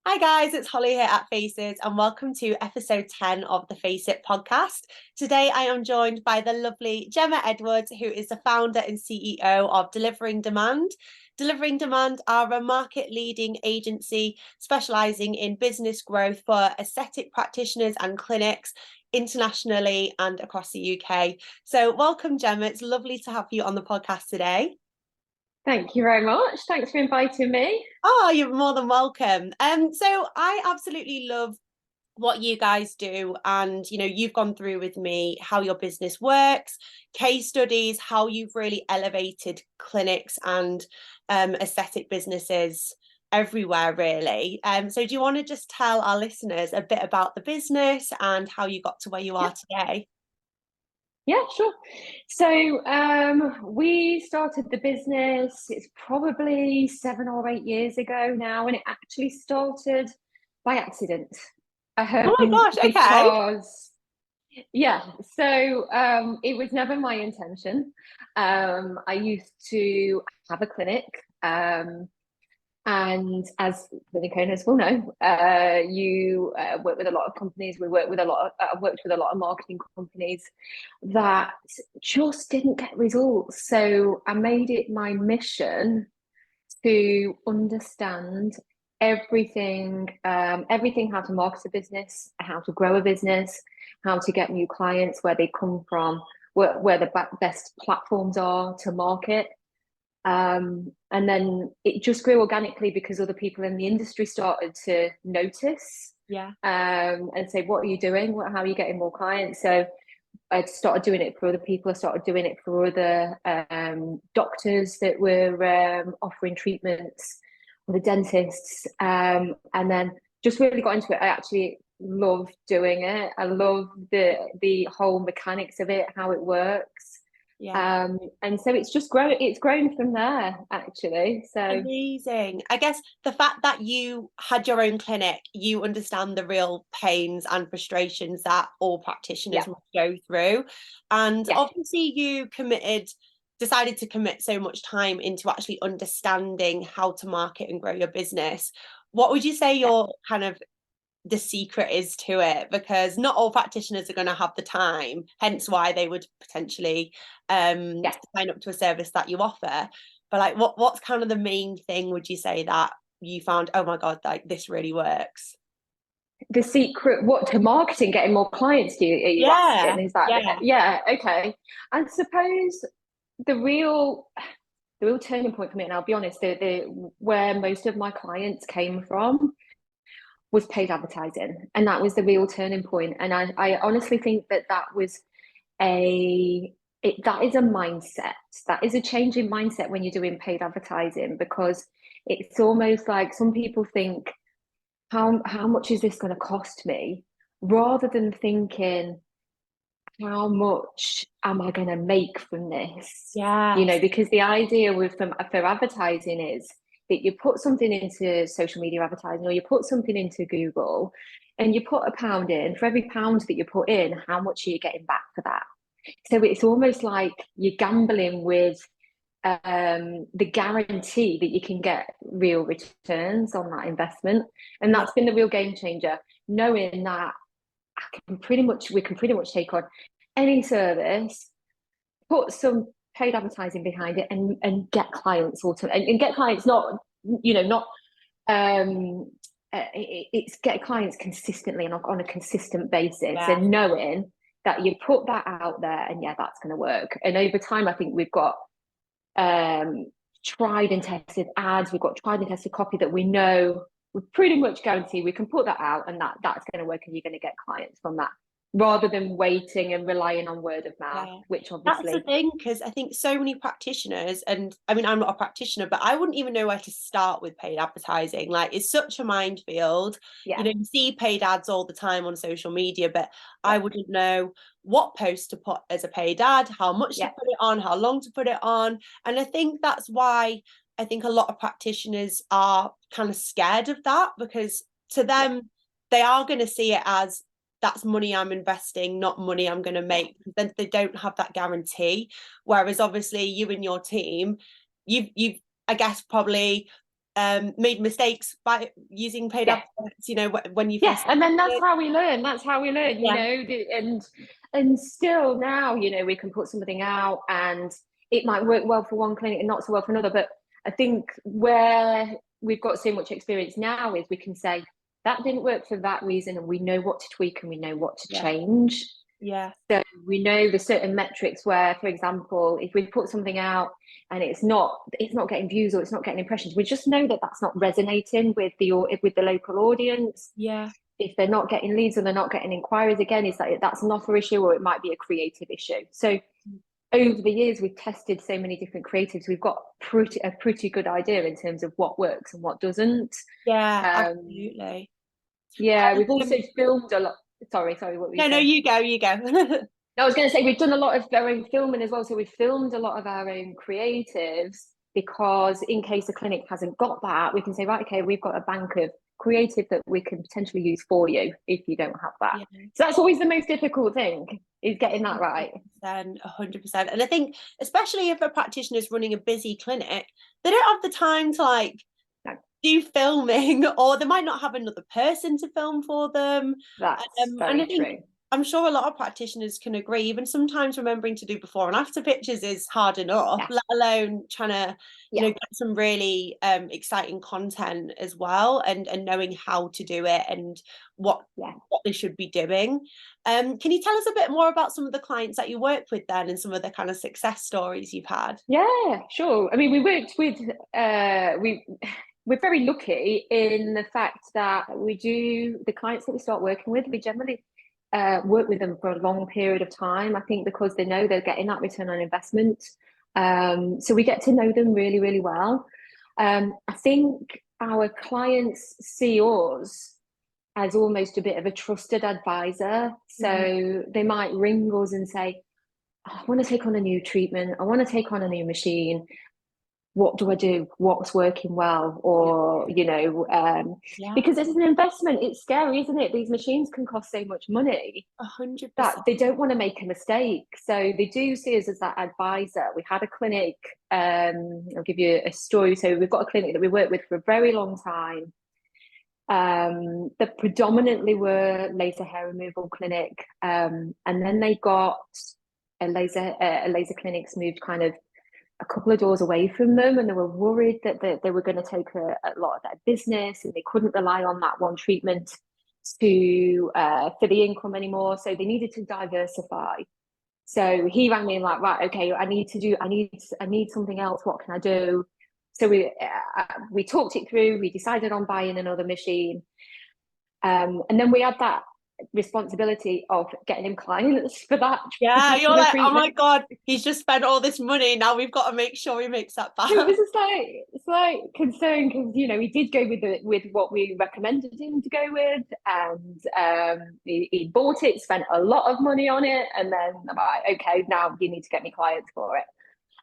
Hi guys, it's Holly here at Faces and welcome to episode 10 of the Face It podcast. Today I am joined by the lovely Jemma Edwards, who is the founder and CEO of Delivering Demand. Delivering Demand are a market leading agency specialising in business growth for aesthetic practitioners and clinics internationally and across the UK. So welcome Jemma, it's lovely to have you on the podcast today. Thank you very much. Thanks for inviting me. Oh, you're more than welcome. So I absolutely love what you guys do, and you've gone through with me how your business works, case studies, how you've really elevated clinics and aesthetic businesses everywhere, really. So do you want to just tell our listeners a bit about the business and how you got to where you Yeah, are today? yeah, sure. We started the business, it's probably 7 or 8 years ago now, and it actually started by accident. Oh my gosh, okay. Because it was never my intention. I used to have a clinic. And as clinic owners will know, you work with a lot of companies. I've worked with a lot of marketing companies that just didn't get results. So I made it my mission to understand everything how to market a business, how to grow a business, how to get new clients, where they come from, where the best platforms are to market. And then it just grew organically because other people in the industry started to notice Yeah. and say, what are you doing? How are you getting more clients? So I started doing it for other people. I started doing it for other doctors that were offering treatments, or the dentists. And then just really got into it. I actually love doing it. I love the whole mechanics of it, how it works. Yeah. And so it's grown from there actually. So Amazing. I guess the fact that you had your own clinic, you understand the real pains and frustrations that all practitioners yeah, must go through. And yeah, obviously, decided to commit so much time into actually understanding how to market and grow your business. What would you say yeah, your kind of the secret is to it? Because not all practitioners are going to have the time, hence why they would potentially yeah. sign up to a service that you offer. But like what's kind of the main thing would you say that you found, oh my god, like this really works? The secret, what to marketing, getting more clients? Are you Yeah, asking? Is that yeah, yeah? Okay. I suppose the real the real turning point for me, and I'll be honest, the where most of my clients came from was paid advertising, and that was the real turning point. And I honestly think that was that is a mindset. That is a change in mindset when you're doing paid advertising, because it's almost like some people think, how much is this going to cost me, rather than thinking, how much am I going to make from this? yes, Because the idea for advertising is that you put something into social media advertising, or you put something into Google, and you put £1 in. For every pound that you put in, how much are you getting back for that? So it's almost like you're gambling with the guarantee that you can get real returns on that investment. And yeah, that's been the real game changer, knowing that we can pretty much take on any service, put some paid advertising behind it, and get clients and get clients, not not it's get clients consistently and on a consistent basis, yeah, and knowing that you put that out there, and yeah, that's going to work. And over time, I think we've got um, tried and tested ads. We've got tried and tested copy that we know we pretty much guarantee we can put that out, and that's going to work, and you're going to get clients from that, rather than waiting and relying on word of mouth, yeah. which That's the obviously, thing, because I think so many practitioners, and I mean, I'm not a practitioner, but I wouldn't even know where to start with paid advertising. Like, it's such a minefield. yeah, You see paid ads all the time on social media, but I yeah, wouldn't know what post to put as a paid ad, how much to yeah, put it on, how long to put it on. And I think that's why I think a lot of practitioners are kind of scared of that, because to yeah, them, they are going to see it as that's money I'm investing, not money I'm going to yeah, make. Then they don't have that guarantee. Whereas obviously you and your team, you've I guess probably made mistakes by using paid Yeah. adverts, you know, when you Yeah, first and then that's started. how we learn. That's how we learn, you Yeah. know, and still now, you know, we can put something out and it might work well for one clinic and not so well for another. But I think where we've got so much experience now is we can say that didn't work for that reason, and we know what to tweak and we know what to Yeah. change. Yeah. So we know the certain metrics where, for example, if we put something out and it's not getting views or it's not getting impressions, we just know that that's not resonating with the local audience. Yeah. If they're not getting leads or they're not getting inquiries, again, is that that's an offer issue or it might be a creative issue. So over the years, we've tested so many different creatives. We've got a pretty good idea in terms of what works and what doesn't. Yeah, absolutely. Yeah, we've And, also filmed a lot. Sorry, what were you no, saying? you go. I was going to say we've done a lot of our own filming as well. So we've filmed a lot of our own creatives because in case a clinic hasn't got that, we can say, right, okay, we've got a bank of creative that we can potentially use for you if you don't have that. Yeah. So that's always the most difficult thing, is getting that right. 100%. And I think, especially if a practitioner is running a busy clinic, they don't have the time to like do filming, or they might not have another person to film for them. That's And very I think true. I'm sure a lot of practitioners can agree, even sometimes remembering to do before and after pictures is hard enough, let alone trying to, you know, get some really exciting content as well, and knowing how to do it and what they should be doing. Can you tell us a bit more about some of the clients that you work with then and some of the kind of success stories you've had? Yeah, sure. I mean, we worked with we're very lucky in the fact that the clients that we start working with, we generally work with them for a long period of time. I think because they know they're getting that return on investment. So we get to know them really, really well. I think our clients see us as almost a bit of a trusted advisor. So they might ring us and say, oh, I want to take on a new treatment. I want to take on a new machine. What do I do? What's working well? Or, you know, because it's an investment. It's scary, isn't it? These machines can cost so much money 100%. that they don't want to make a mistake. So they do see us as that advisor. We had a clinic, I'll give you a story. So we've got a clinic that we worked with for a very long time. That predominantly were laser hair removal clinic. And then they got a laser clinics moved kind of a couple of doors away from them, and they were worried that they were going to take a lot of their business and they couldn't rely on that one treatment to for the income anymore, so they needed to diversify. So he rang me and like, right, okay, I need something else, what can I do? So we talked it through, we decided on buying another machine, and then we had that responsibility of getting him clients for that. Yeah, you're like, treatment. oh my God, he's just spent all this money. Now we've got to make sure he makes that back. It was just like, it's like concern because, you know, he did go with what we recommended him to go with, and he bought it, spent a lot of money on it, and then I'm like, okay, now you need to get me clients for it.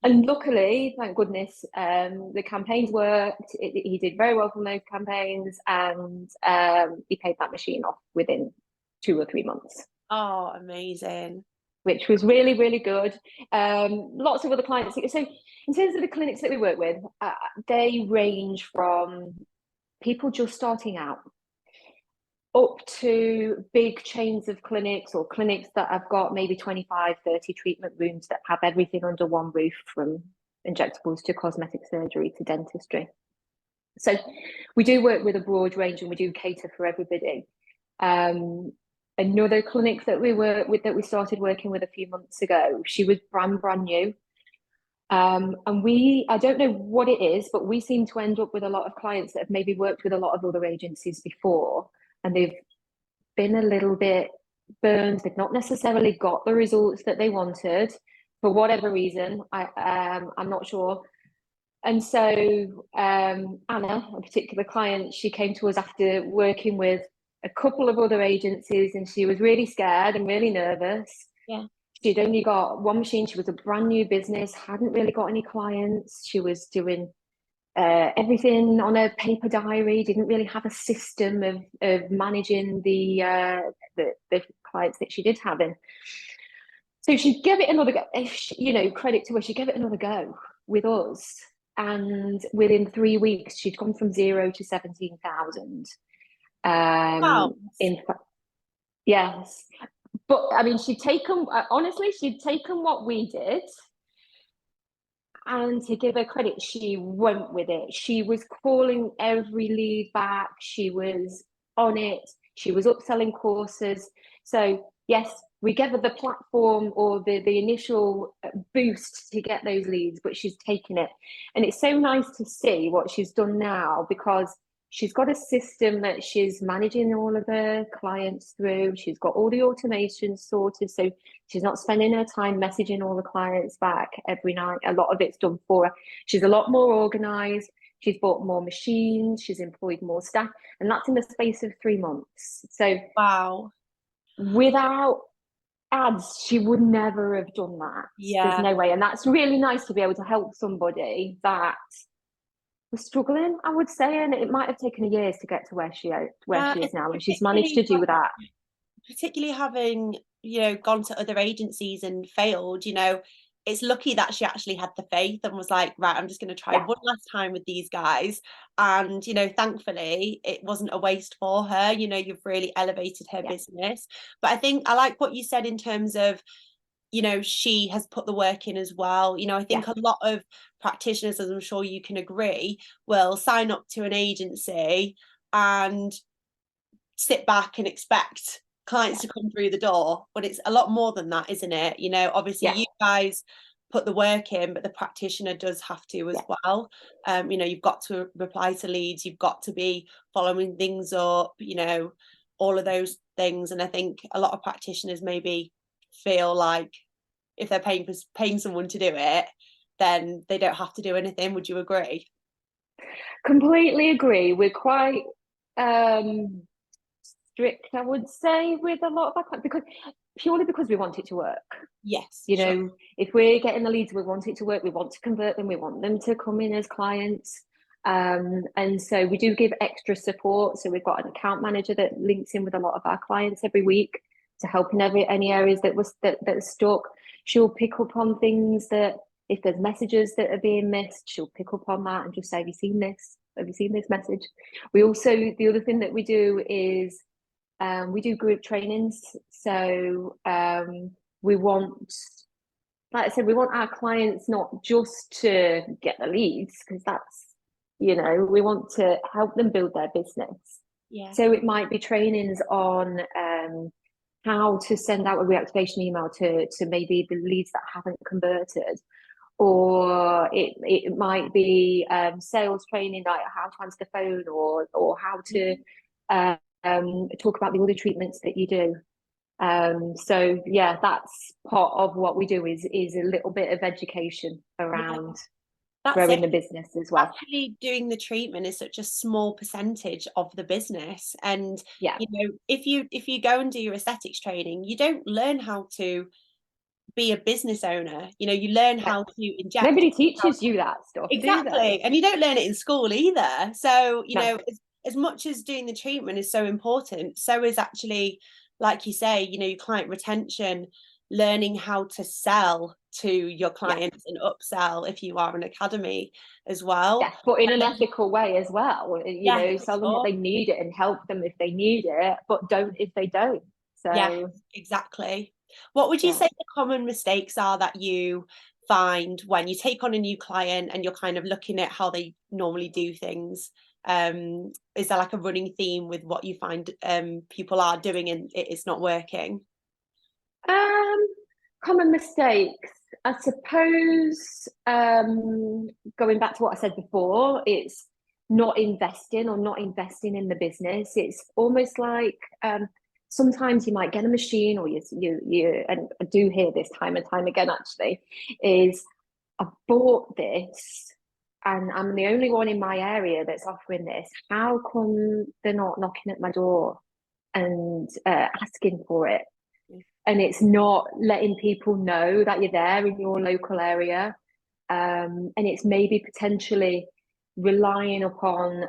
And luckily, thank goodness, the campaigns worked. He did very well from those campaigns, and he paid that machine off within 2 or 3 months. Oh, amazing. Which was really, really good. Lots of other clients. So in terms of the clinics that we work with, they range from people just starting out up to big chains of clinics, or clinics that have got maybe 25, 30 treatment rooms that have everything under one roof, from injectables to cosmetic surgery to dentistry. So we do work with a broad range and we do cater for everybody. Another clinic that we work with, that we started working with a few months ago, she was brand new. And I don't know what it is, but we seem to end up with a lot of clients that have maybe worked with a lot of other agencies before, and they've been a little bit burned. They've not necessarily got the results that they wanted for whatever reason. I'm not sure. And so Anna, a particular client, she came to us after working with a couple of other agencies, and she was really scared and really nervous. Yeah. She'd only got one machine. She was a brand new business, hadn't really got any clients. She was doing everything on a paper diary, didn't really have a system of managing the clients that she did have in. So she gave it another go. You know, credit to her, she gave it another go with us. and within 3 weeks, she'd gone from 0 to 17,000. Wow. In yes, but I mean, she'd taken honestly, she'd taken what we did, and to give her credit, she went with it. She was calling every lead back. She was on it. She was upselling courses. So yes, we gave her the platform or the initial boost to get those leads, but she's taken it. And it's so nice to see what she's done now, because she's got a system that she's managing all of her clients through. She's got all the automation sorted. So she's not spending her time messaging all the clients back every night. A lot of it's done for her. She's a lot more organized. She's bought more machines. She's employed more staff. And that's in the space of 3 months. So Wow. without ads, she would never have done that. Yeah. There's no way. And that's really nice to be able to help somebody that was struggling, I would say, and it might have taken years to get to where she is now, and she's managed to do that. Particularly having, gone to other agencies and failed, it's lucky that she actually had the faith and was like, right, I'm just going to try one last time with these guys. And, thankfully it wasn't a waste for her. You've really elevated her business. But I think I like what you said in terms of, she has put the work in as well. I think a lot of practitioners, as I'm sure you can agree, will sign up to an agency and sit back and expect clients to come through the door, but it's a lot more than that, isn't it? Obviously you guys put the work in, but the practitioner does have to as well. You've got to reply to leads, you've got to be following things up, all of those things. And I think a lot of practitioners maybe feel like if they're paying someone to do it, then they don't have to do anything. Would you agree? Completely agree. We're quite strict, I would say, with a lot of our clients, because we want it to work. Yes. If we're getting the leads, we want it to work, we want to convert them, we want them to come in as clients. And so we do give extra support. So we've got an account manager that links in with a lot of our clients every week to help in any areas that are stuck. She'll pick up on things that, if there's messages that are being missed, she'll pick up on that and just say, have you seen this? Have you seen this message? We also, the other thing that we do is we do group trainings. So we want, like I said, we want our clients not just to get the leads, because that's, we want to help them build their business. Yeah. So it might be trainings on how to send out a reactivation email to maybe the leads that haven't converted, or it might be sales training, like how to answer the phone, or how to talk about the other treatments that you do. So yeah, that's part of what we do is a little bit of education around growing the business as well. Actually doing the treatment is such a small percentage of the business. And if you go and do your aesthetics training, you don't learn how to be a business owner. You learn how to inject. Nobody teaches you that stuff. Exactly. And you don't learn it in school either. So as much as doing the treatment is so important, so is actually, like you say, your client retention, learning how to sell to your clients and upsell if you are an academy as well. Yeah, but in an ethical way as well. Sell them what they need it and help them if they need it, but don't if they don't. So yeah, exactly. What would you say the common mistakes are that you find when you take on a new client and you're kind of looking at how they normally do things? Is there like a running theme with what you find people are doing and it is not working? Common mistakes, I suppose, going back to what I said before, it's not investing in the business. It's almost like sometimes you might get a machine, or you and I do hear this time and time again, actually, is I bought this and I'm the only one in my area that's offering this. How come they're not knocking at my door and asking for it? And it's not letting people know that you're there in your local area. And it's maybe potentially relying upon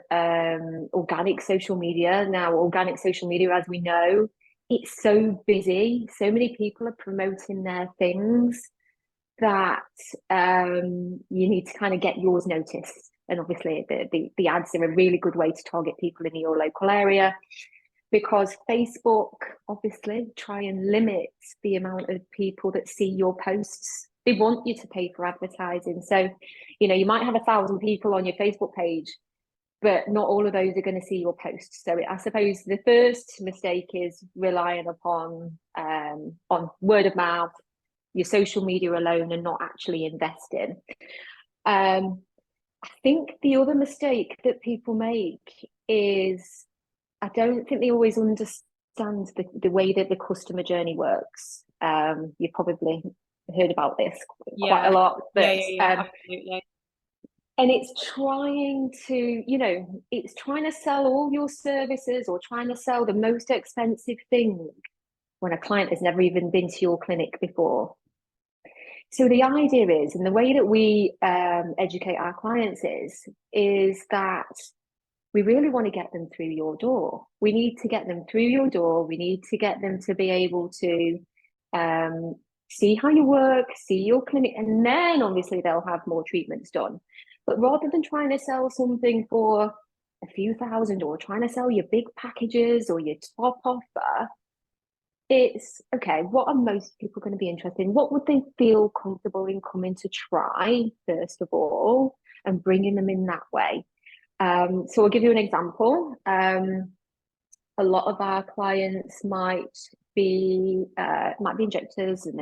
organic social media. Now, organic social media, as we know, it's so busy. So many people are promoting their things that you need to kind of get yours noticed. And obviously the ads are a really good way to target people in your local area, because Facebook obviously try and limit the amount of people that see your posts. They want you to pay for advertising. So, you might have 1,000 people on your Facebook page, but not all of those are going to see your posts. So I suppose the first mistake is relying upon on word of mouth, your social media alone, and not actually investing. I think the other mistake that people make is, I don't think they always understand the way that the customer journey works. You probably heard about this quite a lot, but absolutely. And it's trying to sell all your services or trying to sell the most expensive thing when a client has never even been to your clinic before. So the idea is, and the way that we educate our clients is that we really want to get them through your door. We need to get them through your door. We need to get them to be able to see how you work, see your clinic, and then obviously they'll have more treatments done. But rather than trying to sell something for a few thousand or trying to sell your big packages or your top offer, it's okay, what are most people going to be interested in? What would they feel comfortable in coming to try, first of all, and bringing them in that way? So I'll give you an example. A lot of our clients might be injectors, and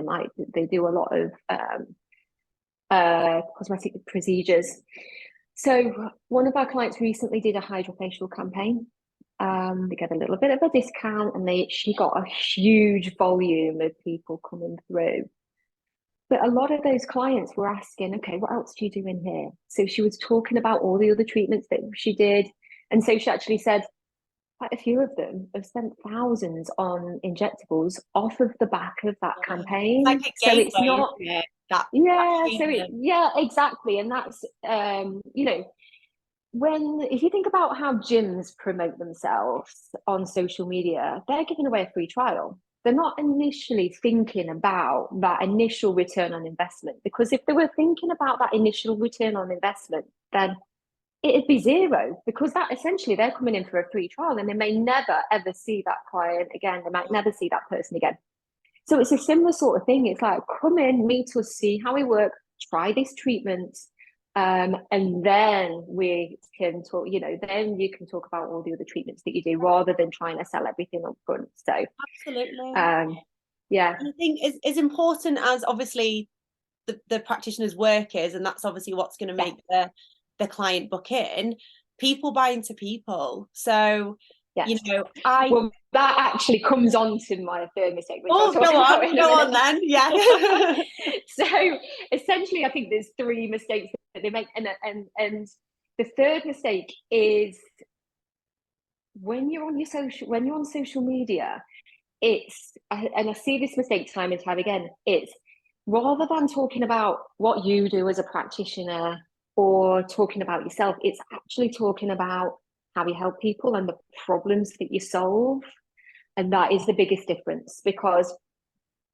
they do a lot of cosmetic procedures. So one of our clients recently did a hydrofacial campaign. They get a little bit of a discount, and she got a huge volume of people coming through. But a lot of those clients were asking, okay, what else do you do in here? So she was talking about all the other treatments that she did. And so she actually said quite a few of them have spent thousands on injectables off of the back of that campaign. It's like a gateway, it's not, exactly. And that's, if you think about how gyms promote themselves on social media, they're giving away a free trial. They're not initially thinking about that initial return on investment, because if they were thinking about that initial return on investment, then it'd be zero, because that essentially they're coming in for a free trial and they may never ever see that client again. They might never see that person again. So it's a similar sort of thing. It's like, come in, meet us, see how we work, try this treatment, and then we can talk, then you can talk about all the other treatments that you do, rather than trying to sell everything up front. So absolutely. Yeah. I think as important as obviously the practitioner's work is, and that's obviously what's going to make the client book in, people buy into people. So well, that actually comes on to my third mistake. Go on then. Yeah. So essentially, I think there's 3 mistakes that they make, and the third mistake is when you're on social media, and I see this mistake time and time again, it's rather than talking about what you do as a practitioner or talking about yourself, it's actually talking about how you help people and the problems that you solve. And that is the biggest difference, because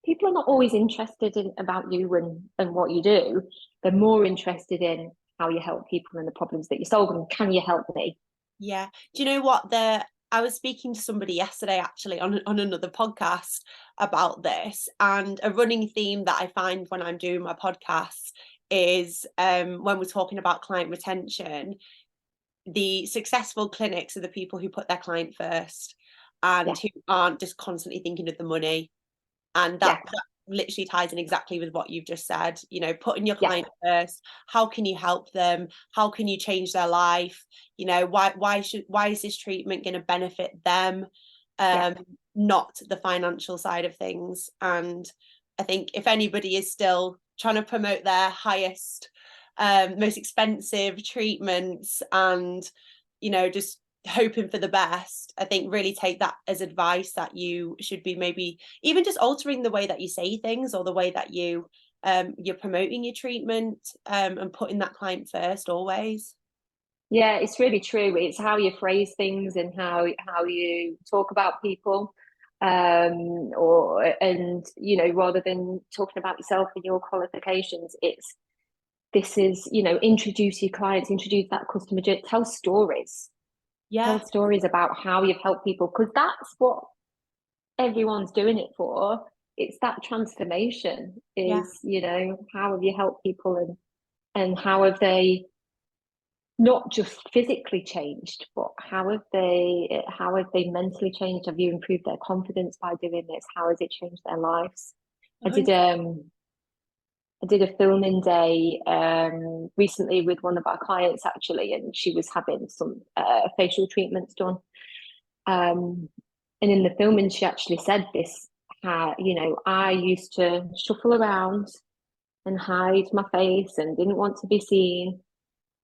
people are not always interested in about you and what you do. They're more interested in how you help people and the problems that you solve, and can you help me? Yeah. Do you know what? I was speaking to somebody yesterday actually on another podcast about this, and a running theme that I find when I'm doing my podcasts is when we're talking about client retention, the successful clinics are the people who put their client first and who aren't just constantly thinking of the money. And that literally ties in exactly with what you've just said, putting your client first. How can you help them? How can you change their life? Why is this treatment going to benefit them? Not the financial side of things. And I think if anybody is still trying to promote their highest, most expensive treatments and, just hoping for the best, I think really take that as advice, that you should be maybe even just altering the way that you say things, or the way that you're promoting your treatment, and putting that client first always. Yeah, it's really true. It's how you phrase things and how you talk about people. rather than talking about yourself and your qualifications, this is, introduce your clients, introduce that customer journey, Yeah, tell stories about how you've helped people, because that's what everyone's doing it for. It's that transformation yeah, is, how have you helped people, and how have they not just physically changed, but how have they mentally changed? Have you improved their confidence by doing this? How has it changed their lives? I did 100. I did a filming day recently with one of our clients actually, and she was having some facial treatments done. And in the filming, she actually said this: how, I used to shuffle around and hide my face and didn't want to be seen.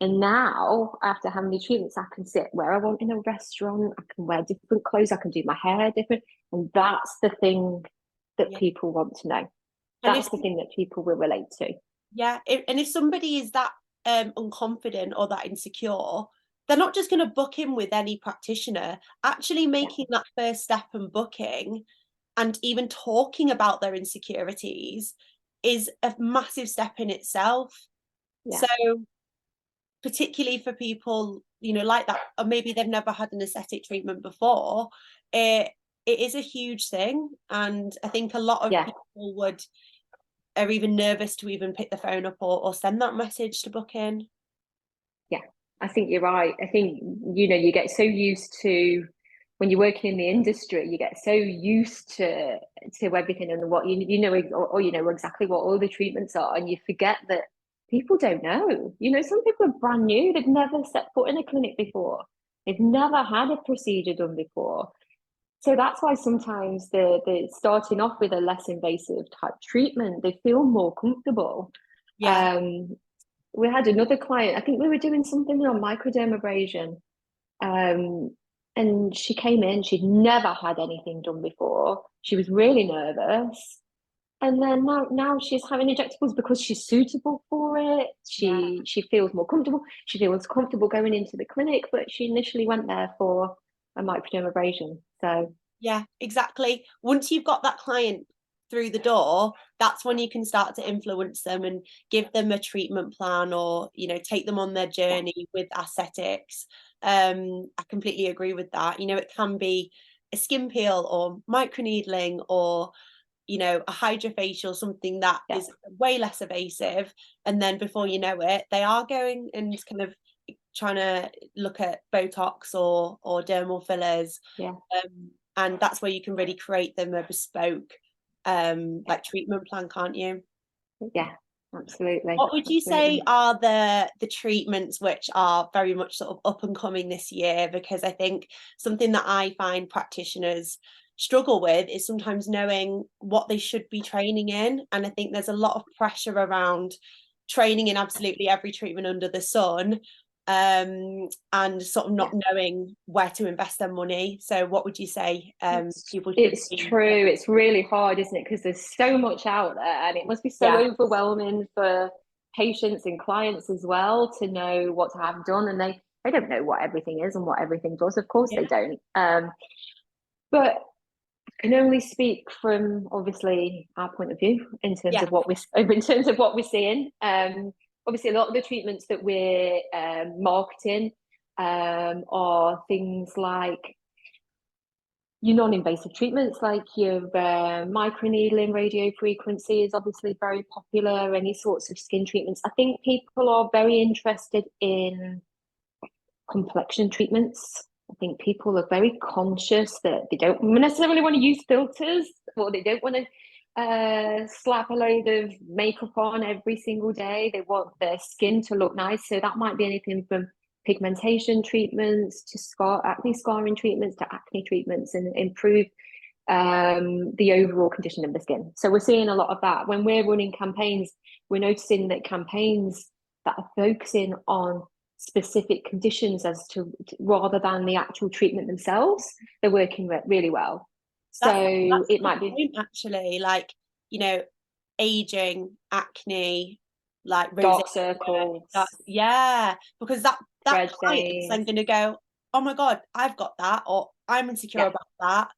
And now, after having the treatments, I can sit where I want in a restaurant. I can wear different clothes. I can do my hair different. And that's the thing that Yeah. people want to know. And if That's the thing that people will relate to. Yeah, and if somebody is that unconfident or that insecure, they're not just going to book in with any practitioner. Actually Yeah. making that first step and booking and even talking about their insecurities is a massive step in itself. Yeah. So particularly for people, like that, or maybe they've never had an aesthetic treatment before, it is a huge thing. And I think a lot of Yeah. people are even nervous to even pick the phone up or send that message to book in. Yeah. I think you're right. I think, you get so used to, when you're working in the industry, you get so used to everything and what or you know exactly what all the treatments are, and you forget that people don't know. Some people are brand new; they've never set foot in a clinic before, they've never had a procedure done before. So that's why sometimes the starting off with a less invasive type treatment, they feel more comfortable. Yeah, Um, we had another client. I think we were doing something on microdermabrasion, um, and she came in, she'd never had anything done before. She was really nervous. And then now she's having injectables because she's suitable for it. yeah, She feels more comfortable. She feels comfortable going into the clinic, but she initially went there for a microdermabrasion. So yeah, exactly. Once you've got that client through the door, that's when you can start to influence them and give them a treatment plan or, take them on their yeah, journey with aesthetics. I completely agree with that. It can be a skin peel or microneedling or a hydrofacial, something that yeah, is way less evasive. And then before you know it, they are going and kind of trying to look at Botox or dermal fillers. yeah, And that's where you can really create them a bespoke like treatment plan, can't you? yeah, absolutely, What would you say absolutely. are the treatments which are very much sort of up and coming this year? Because I think something that I find practitioners struggle with is sometimes knowing what they should be training in. And I think there's a lot of pressure around training in absolutely every treatment under the sun, and sort of not Yeah. knowing where to invest their money. So what would you say It's, people should it's be? true. It's really hard, isn't it? Because there's so much out there, and it must be so Yeah, overwhelming for patients and clients as well to know what to have done. And they don't know what everything is and what everything does. Of course, they yeah, don't. But I can only speak from obviously our point of view in terms yeah. of what we're seeing. Obviously, a lot of the treatments that we're marketing are things like your non-invasive treatments, like your microneedling, radio frequency is obviously very popular, any sorts of skin treatments. I think people are very interested in complexion treatments. I think people are very conscious that they don't necessarily want to use filters, or they don't want to slap a load of makeup on every single day. They want their skin to look nice. So that might be anything from pigmentation treatments to acne scarring treatments to acne treatments, and improve the overall condition of the skin. So we're seeing a lot of that. When we're running campaigns, we're noticing that campaigns that are focusing on specific conditions rather than the actual treatment themselves, they're working really well. That's So that's a it good might be point actually. Like, aging, acne, like rosacea. dark circles, Yeah, because that red client's then stains. going to go, oh my god, I've got that, or I'm insecure Yeah, about that.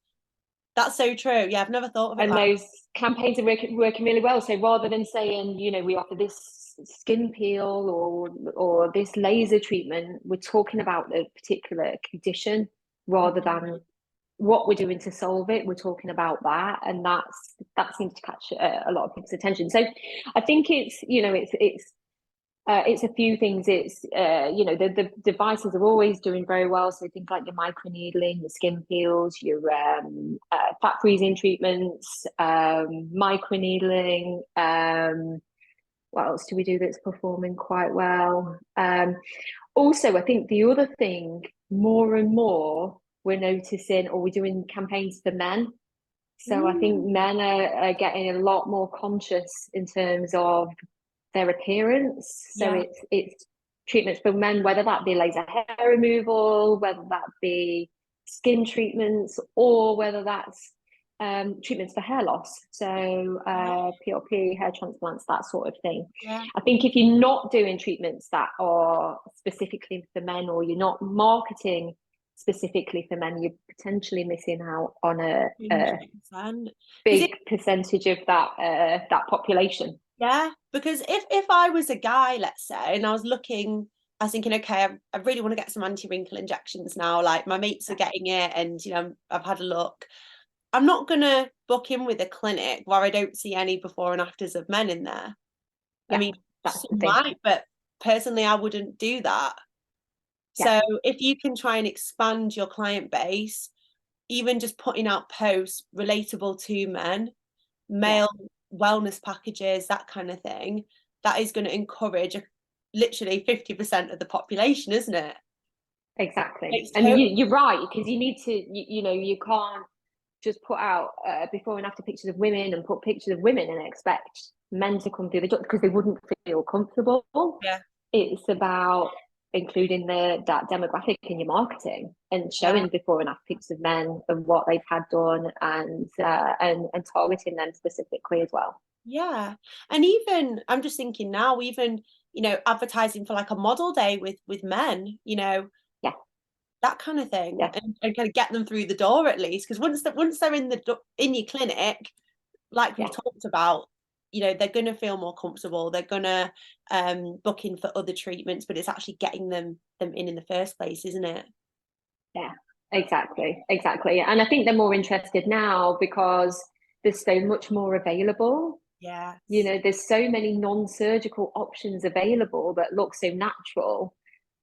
That's so true. Yeah, I've never thought of it And like those campaigns are working really well. So rather than saying, we offer this skin peel or this laser treatment, we're talking about the particular condition rather than what we're doing to solve it. We're talking about that, and that seems to catch a lot of people's attention. So I think it's a few things. It's the devices are always doing very well. So things like your microneedling, your skin peels, your fat freezing treatments, microneedling. What else do we do that's performing quite well? Also, I think the other thing, more and more, we're noticing, or we're doing campaigns for men. So I think men are getting a lot more conscious in terms of their appearance. So it's treatments for men, whether that be laser hair removal, whether that be skin treatments, or whether that's treatments for hair loss. So PRP, hair transplants, that sort of thing. Yeah. I think if you're not doing treatments that are specifically for men, or you're not marketing specifically for men, you're potentially missing out on a big percentage of that population. Yeah, because if I was a guy, let's say, and I was thinking, okay, I really want to get some anti-wrinkle injections now. Like my mates are getting it, and I've had a look. I'm not gonna book in with a clinic where I don't see any before and afters of men in there. I mean, some might, but personally, I wouldn't do that. So if you can try and expand your client base, even just putting out posts relatable to men, male wellness packages, that kind of thing, that is going to encourage literally 50% of the population, isn't it? Exactly. And you're right, because you need to, you can't just put out before and after pictures of women and put pictures of women and expect men to come through the door, because they wouldn't feel comfortable. Yeah. It's about including that demographic in your marketing and showing before and after pictures of men and what they've had done, and targeting them specifically as well. Yeah. And even I'm just thinking now, even advertising for like a model day with men, that kind of thing, and kind of get them through the door at least, because once they're in your clinic, like we've talked about, they're going to feel more comfortable. They're going to book in for other treatments, but it's actually getting them in the first place, isn't it? Yeah, exactly. And I think they're more interested now because there's so much more available. Yeah. There's so many non-surgical options available that look so natural,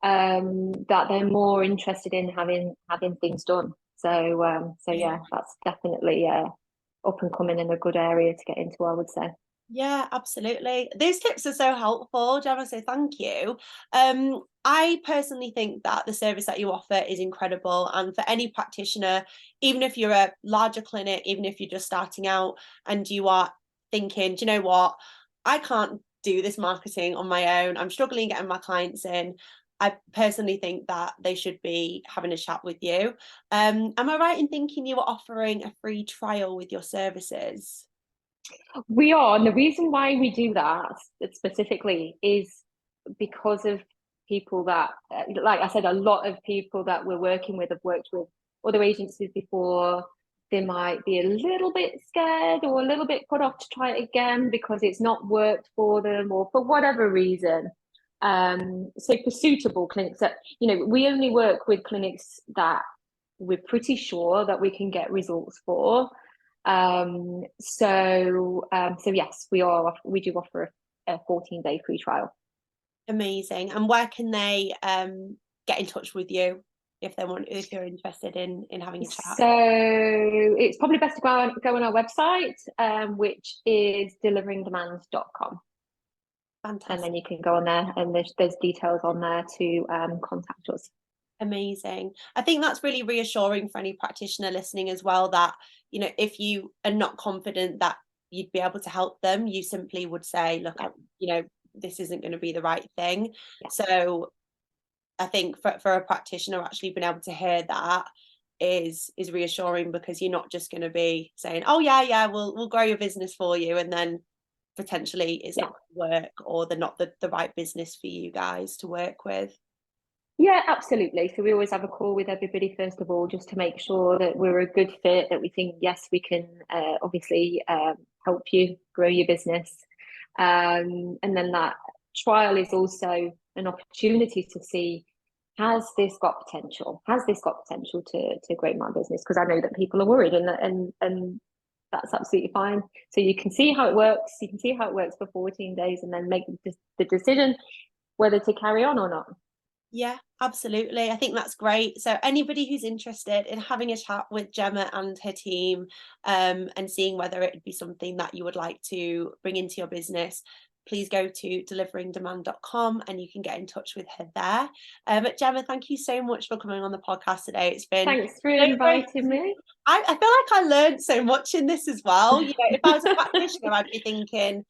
that they're more interested in having things done. So that's definitely up and coming and a good area to get into, I would say. Yeah, absolutely. Those tips are so helpful, Jemma, so thank you. I personally think that the service that you offer is incredible, and for any practitioner, even if you're a larger clinic, even if you're just starting out and you are thinking, do you know what, I can't do this marketing on my own, I'm struggling getting my clients in, I personally think that they should be having a chat with you. Am I right in thinking you were offering a free trial with your services? We are, and the reason why we do that specifically is because of people that, like I said, a lot of people that we're working with have worked with other agencies before. They might be a little bit scared or a little bit put off to try it again because it's not worked for them, or for whatever reason. So for suitable clinics that, we only work with clinics that we're pretty sure that we can get results for. So yes, we do offer a 14-day free trial. Amazing. And where can they get in touch with you if you're interested in having a chat? So it's probably best to go on our website, which is deliveringdemand.com. Fantastic. And then you can go on there, and there's details on there to contact us. Amazing. I think that's really reassuring for any practitioner listening as well, that if you are not confident that you'd be able to help them, you simply would say, look, this isn't going to be the right thing. So I think for a practitioner, actually being able to hear that is reassuring, because you're not just going to be saying, oh yeah, we'll grow your business for you, and then potentially it's not going to work, or they're not the right business for you guys to work with. Yeah, absolutely. So we always have a call with everybody first of all, just to make sure that we're a good fit, that we think, yes, we can obviously help you grow your business. And then that trial is also an opportunity to see, has this got potential? Has this got potential to grow my business? Because I know that people are worried, and that's absolutely fine. So you can see how it works. You can see how it works for 14 days, and then make the decision whether to carry on or not. Yeah, absolutely. I think that's great. So anybody who's interested in having a chat with Jemma and her team, and seeing whether it would be something that you would like to bring into your business, please go to deliveringdemand.com and you can get in touch with her there. Jemma, thank you so much for coming on the podcast today. It's been Thanks for so great. inviting me. I feel like I learned so much in this as well. You know, if I was a practitioner, I'd be thinking,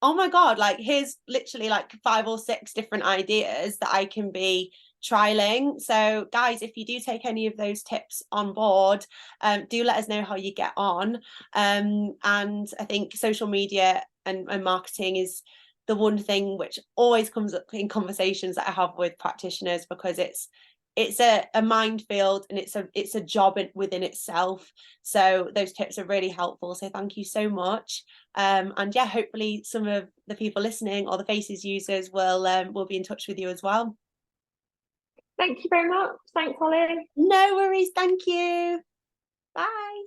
oh my God, like here's literally like 5 or 6 different ideas that I can be trialing. So guys, if you do take any of those tips on board, do let us know how you get on. And I think social media and marketing is the one thing which always comes up in conversations that I have with practitioners, because it's a minefield, and it's a job within itself. So those tips are really helpful. So thank you so much. And yeah, hopefully some of the people listening or the Faces users will be in touch with you as well. Thank you very much. Thanks, Holly. No worries. Thank you. Bye.